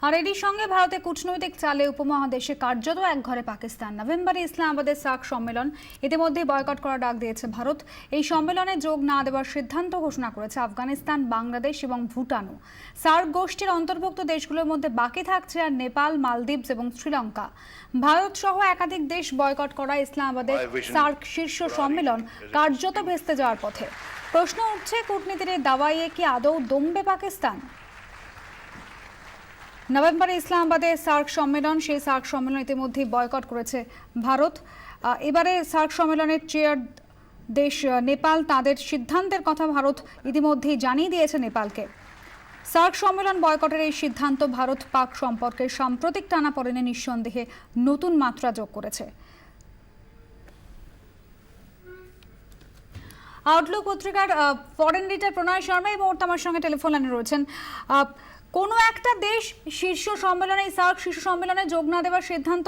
আর এরই সঙ্গে ভারতে কূটনৈতিক চালে উপমহাদেশে কার্যত একঘরে পাকিস্তান। নভেম্বরে ইসলামাবাদে সার্ক সম্মেলন ইতিমধ্যে বয়কট করার ডাক দিয়েছে ভারত। এই সম্মেলনে যোগ না দেওয়ার সিদ্ধান্ত ঘোষণা করেছে আফগানিস্তান, বাংলাদেশ এবং ভুটানও। সার্ক গোষ্ঠীর অন্তর্ভুক্ত দেশগুলোর মধ্যে বাকি থাকছে আর নেপাল, মালদ্বীপ এবং শ্রীলঙ্কা। ভারত সহ একাধিক দেশ বয়কট করা ইসলামাবাদে সার্ক শীর্ষ সম্মেলন কার্যত ভেস্তে যাওয়ার পথে। প্রশ্ন উঠছে, কূটনীতির এই দাওয়াইয়ে কি আদৌ দমবে পাকিস্তান? নভেম্বরে ইসলামাবাদে সার্ক সম্মেলন, সেই সার্ক সম্মেলন ইতিমধ্যে বয়কট করেছে ভারত। এবারে সার্ক সম্মেলনের চেয়ার দেশ নেপাল, তাদের সিদ্ধান্তের কথা ভারত ইতিমধ্যেই জানিয়ে দিয়েছে নেপালকে। সার্ক সম্মেলন বয়কটের এই সিদ্ধান্ত ভারত পাক সম্পর্কের সাম্প্রতিক টানাপোড়েনে নিঃসন্দেহে নতুন মাত্রা যোগ করেছে। আউটলুক পত্রিকার ফরেন এডিটর প্রণয় শর্মা এই মুহূর্তে আমার সঙ্গে টেলিফোন লাইনে রয়েছেন। কোনো একটা দেশ শীর্ষ সম্মেলনে, সার্ক শীর্ষ সম্মেলনে যোগ না দেওয়ার সিদ্ধান্ত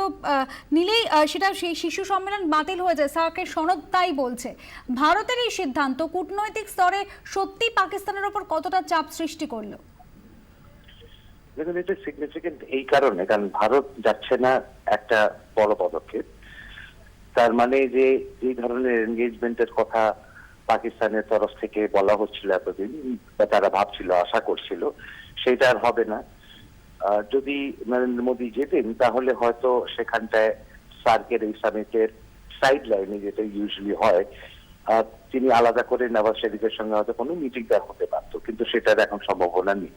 নিলেই সেটা সেই শীর্ষ সম্মেলন বাতিল হয়ে যায়, সার্কের সনদ তাই বলছে। ভারতের এই সিদ্ধান্ত কূটনৈতিক স্তরে সত্যি পাকিস্তানের ওপর কতটা চাপ সৃষ্টি করলো? দেখুন, এটা সিগনিফিকেন্ট এই কারণে, কারণ ভারত যাচ্ছে না একটা বড় পদক্ষেপ। তার মানে যে এই ধরনের এনগেজমেন্টের কথা পাকিস্তানের তরফ থেকে বলা হচ্ছিল এতদিন, বা তারা ভাবছিল, আশা করছিল, সেটা আর হবে না। যদি নরেন্দ্র মোদী যেতেন তাহলে হয়তো সেখানটায় সার্কের এই সামিটের সাইড লাইনে, যেটা ইউজুয়ালি হয়, তিনি আলাদা করে নওয়াজ শরীফের সঙ্গে হয়তো কোনো মিটিং দেওয়া হতে পারত, কিন্তু সেটার এখন সম্ভাবনা নেই।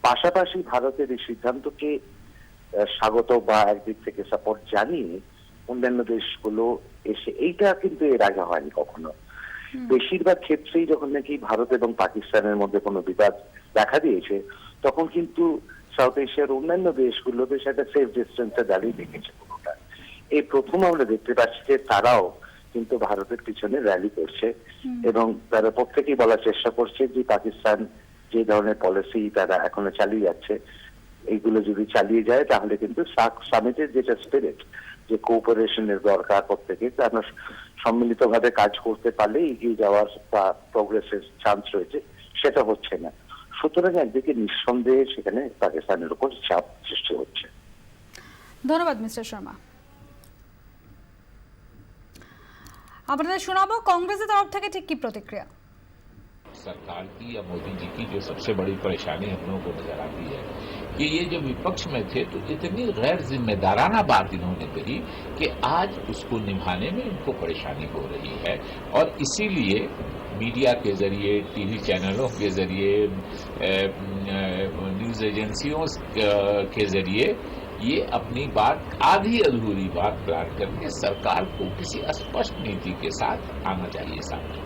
পাশাপাশি ভারতের এই সিদ্ধান্তকে স্বাগত বা একদিক থেকে সাপোর্ট জানিয়ে অন্যান্য দেশগুলো এসে, এইটা কিন্তু এর আগে হয়নি কখনো। বেশিরভাগ ক্ষেত্রেই যখন নাকি ভারত এবং পাকিস্তানের মধ্যে কোনো বিবাদ দেখা দিয়েছে, তখন কিন্তু সাউথ এশিয়ার অন্যান্য দেশগুলোতে সেটা সেফ ডিস্টেন্সে দাঁড়িয়ে দেখেছে পুরোটা। এই প্রথম আমরা দেখতে পাচ্ছি যে তারাও কিন্তু ভারতের পিছনে র্যালি করছে এবং তারা প্রত্যেকেই বলার চেষ্টা করছে যে পাকিস্তান যে ধরনের পলিসি তারা এখনো চালিয়ে যাচ্ছে, এইগুলো যদি চালিয়ে যায় তাহলে কিন্তু সামিটের যেটা স্পিরিট, যে কোঅপারেশনের দরকার প্রত্যেকে, আমরা সম্মিলিতভাবে কাজ করতে পারলে এগিয়ে যাওয়ার বা প্রোগ্রেসের চান্স রয়েছে, সেটা হচ্ছে না। সুতরাং একদিকে নিঃসন্দেহে সেখানে পাকিস্তানের উপর চাপ সৃষ্টি হচ্ছে। ধন্যবাদ মিস্টার শর্মা। আপনাদের শোনাবো কংগ্রেসের তরফ থেকে ঠিক কি প্রতিক্রিয়া। सरकार की या मोदी जी की जो सबसे बड़ी परेशानी हम लोगों को नजर आती है कि ये जो विपक्ष में थे तो इतनी गैर जिम्मेदाराना बात इन्होंने कही कि आज उसको निभाने में इनको परेशानी हो रही है, और इसीलिए मीडिया के जरिए, टीवी चैनलों के जरिए, न्यूज एजेंसियों के जरिए ये अपनी बात, आधी अधूरी बात प्लान करके सरकार को किसी स्पष्ट नीति के साथ आना चाहिए सामने।